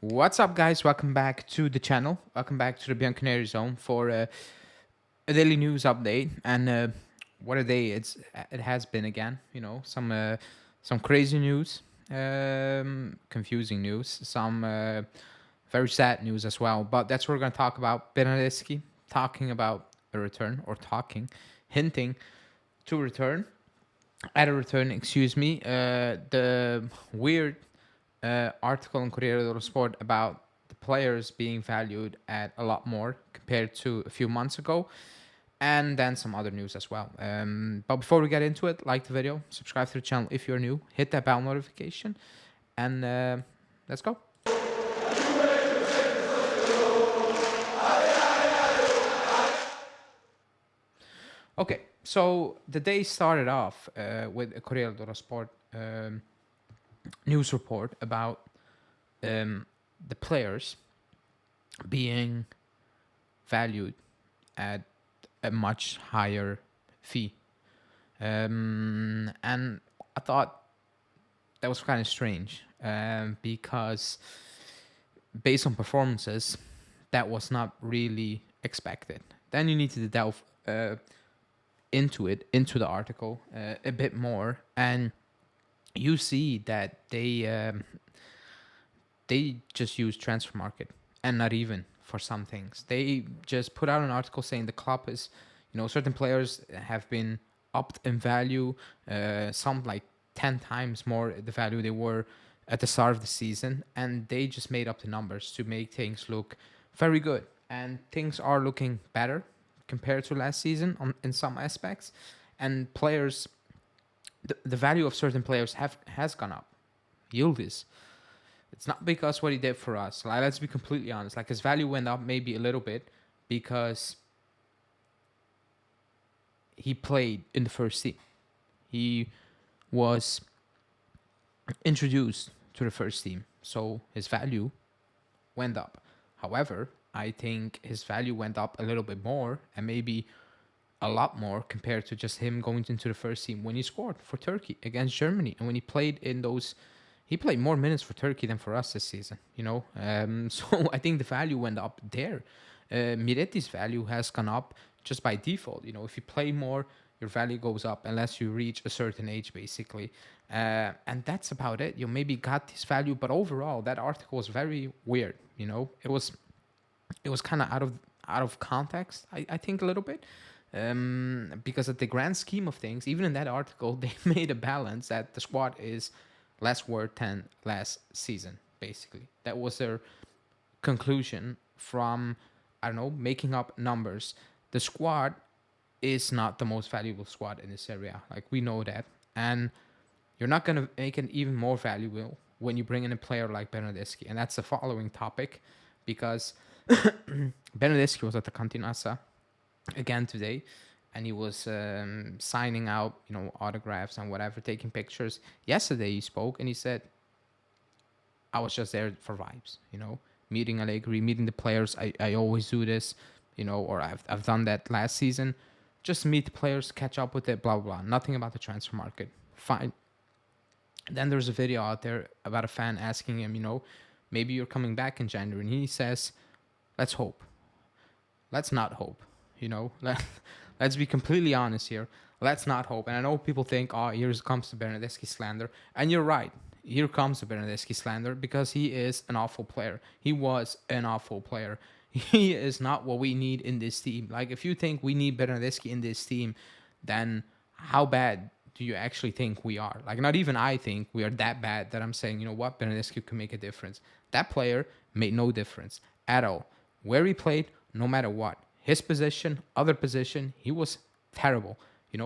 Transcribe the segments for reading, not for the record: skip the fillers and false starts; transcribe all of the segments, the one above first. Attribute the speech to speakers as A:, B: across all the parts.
A: What's up, guys? Welcome back to the channel. Welcome back to the Bianconeri Zone for a daily news update. And what a day it has been again. Some crazy news, confusing news, some very sad news as well. But that's what we're going to talk about. Bernardeschi talking about a return, or hinting to return. At a return, excuse me. The weird article in Corriere dello Sport about the players being valued at a lot more compared to a few months ago, and then some other news as well. But before we get into it, like the video, subscribe to the channel if you're new, hit that bell notification, and let's go. Okay, so the day started off with a Corriere dello Sport news report about the players being valued at a much higher fee. And I thought that was kind of strange because based on performances, that was not really expected. Then you need to delve into the article a bit more, and you see that they just use transfer market, and not even for some things. They just put out an article saying the club is, certain players have been upped in value, some like 10 times more the value they were at the start of the season, and they just made up the numbers to make things look very good. And things are looking better compared to last season in some aspects, and players, the value of certain players has gone up. Yildiz, it's not because what he did for us. Like, let's be completely honest. Like, his value went up maybe a little bit because he played in the first team. He was introduced to the first team, so his value went up. However, I think his value went up a little bit more, and maybe a lot more, compared to just him going into the first team when he scored for Turkey against Germany, and when he played in those. He played more minutes for Turkey than for us this season, So I think the value went up there. Miretti's value has gone up just by default. If you play more, your value goes up unless you reach a certain age, basically. And that's about it. You maybe got his value, but overall, that article was very weird. It was kind of out of context, I think, a little bit. Because at the grand scheme of things, even in that article, they made a balance that the squad is less worth than last season, basically. That was their conclusion from, I don't know, making up numbers. The squad is not the most valuable squad in this area. Like, we know that. And you're not going to make it even more valuable when you bring in a player like Bernardeschi. And that's the following topic, because Bernardeschi was at the Cantinassa again today, and he was signing out, autographs and whatever, taking pictures. Yesterday he spoke and he said, I was just there for vibes, meeting Allegri, meeting the players. I always do this, or I've done that last season. Just meet the players, catch up with it, blah, blah, blah. Nothing about the transfer market. Fine. Then there's a video out there about a fan asking him, maybe you're coming back in January. And he says, let's hope. Let's not hope. Let's be completely honest here. Let's not hope. And I know people think, oh, here comes the Bernardeschi slander. And you're right. Here comes the Bernardeschi slander, because he is an awful player. He was an awful player. He is not what we need in this team. Like, if you think we need Bernardeschi in this team, then how bad do you actually think we are? Like, not even I think we are that bad that I'm saying, Bernardeschi can make a difference. That player made no difference at all. Where he played, no matter what. His position, other position, he was terrible.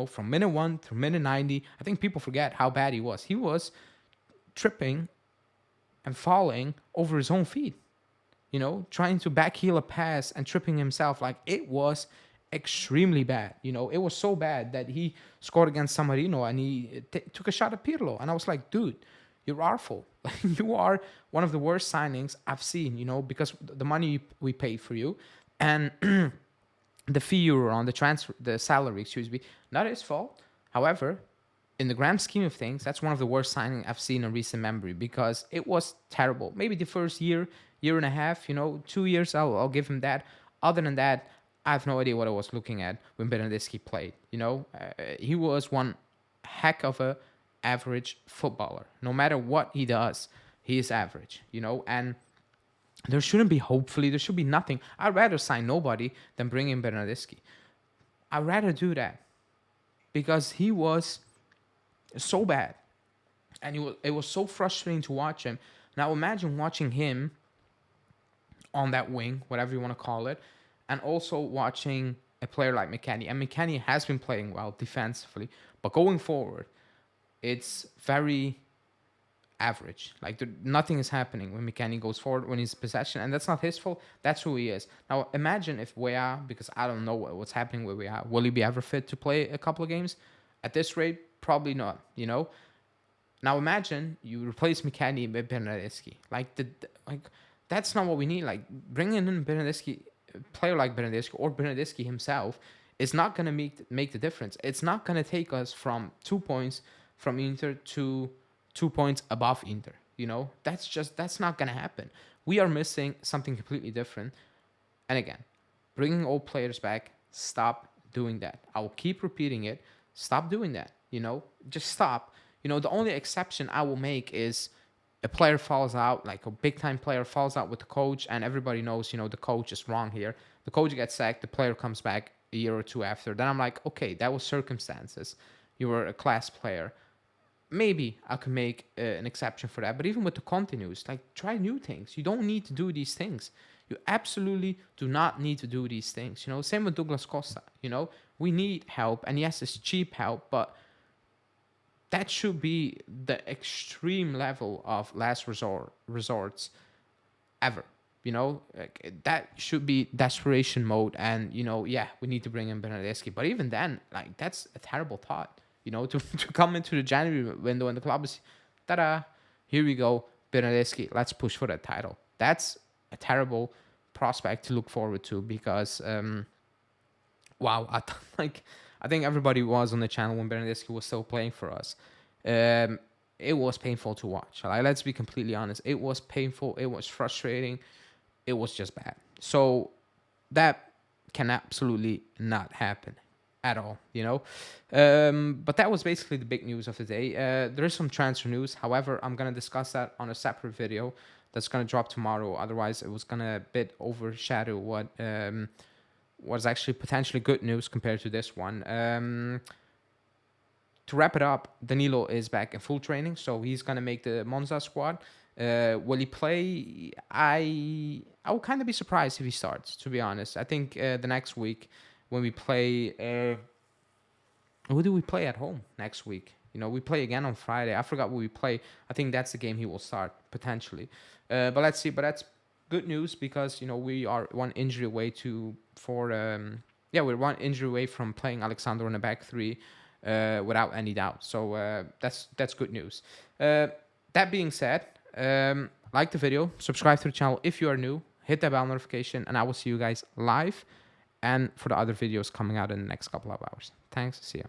A: From minute 1 through minute 90, I think people forget how bad he was. He was tripping and falling over his own feet, trying to backheel a pass and tripping himself. Like, it was extremely bad. It was so bad that he scored against San Marino, and he took a shot at Pirlo. And I was like, dude, you're awful. You are one of the worst signings I've seen, because the money we paid for you, and the fee you were on, the salary, not his fault. However, in the grand scheme of things, that's one of the worst signings I've seen in recent memory because it was terrible. Maybe the first year, year and a half, 2 years, I'll give him that. Other than that, I have no idea what I was looking at when Bernardeschi played. He was one heck of a average footballer. No matter what he does, he is average. And there shouldn't be, hopefully, there should be nothing. I'd rather sign nobody than bring in Bernardeschi. I'd rather do that because he was so bad, and it was so frustrating to watch him. Now imagine watching him on that wing, whatever you want to call it, and also watching a player like McKennie. And McKennie has been playing well defensively, but going forward, it's very average. Like nothing is happening when McKennie goes forward when he's possession, and that's not his fault. That's who he is. Now imagine if Weah, because I don't know what's happening with Weah, will he be ever fit to play a couple of games? At this rate, probably not. Now imagine you replace McKennie with Bernardeschi. That's not what we need. Like bringing in Bernardeschi, a player like Bernardeschi or Bernardeschi himself, is not gonna make the difference. It's not gonna take us from 2 points from Inter to 2 points above Inter. That's not gonna happen. We are missing something completely different. And again, bringing old players back, stop doing that. I will keep repeating it. Stop doing that. Just stop. The only exception I will make is a player falls out, like a big time player falls out with the coach, and everybody knows, the coach is wrong here. The coach gets sacked, the player comes back a year or two after. Then I'm like, okay, that was circumstances. You were a class player. Maybe I could make an exception for that. But even with the continues, like try new things. You don't need to do these things. You absolutely do not need to do these things. Same with Douglas Costa. We need help, and yes, it's cheap help, but that should be the extreme level of last resorts ever. That should be desperation mode, and we need to bring in Bernardeschi. But even then, like that's a terrible thought. To come into the January window and the club is, ta-da, here we go, Bernardeschi, let's push for that title. That's a terrible prospect to look forward to because, wow, I think everybody was on the channel when Bernardeschi was still playing for us. It was painful to watch. Let's be completely honest. It was painful. It was frustrating. It was just bad. So that can absolutely not happen at all, but that was basically the big news of the day. There is some transfer news. However, I'm going to discuss that on a separate video that's going to drop tomorrow. Otherwise, it was going to a bit overshadow what was actually potentially good news compared to this one. To wrap it up, Danilo is back in full training, so he's going to make the Monza squad. Will he play? I will kind of be surprised if he starts, to be honest. I think the next week when we play, who do we play at home next week? We play again on Friday. I forgot what we play. I think that's the game he will start potentially. But let's see. But that's good news because we are one injury away we're one injury away from playing Alexander in the back three without any doubt. So that's good news. That being said, like the video, subscribe to the channel if you are new, hit that bell notification, and I will see you guys live and for the other videos coming out in the next couple of hours. Thanks. See ya.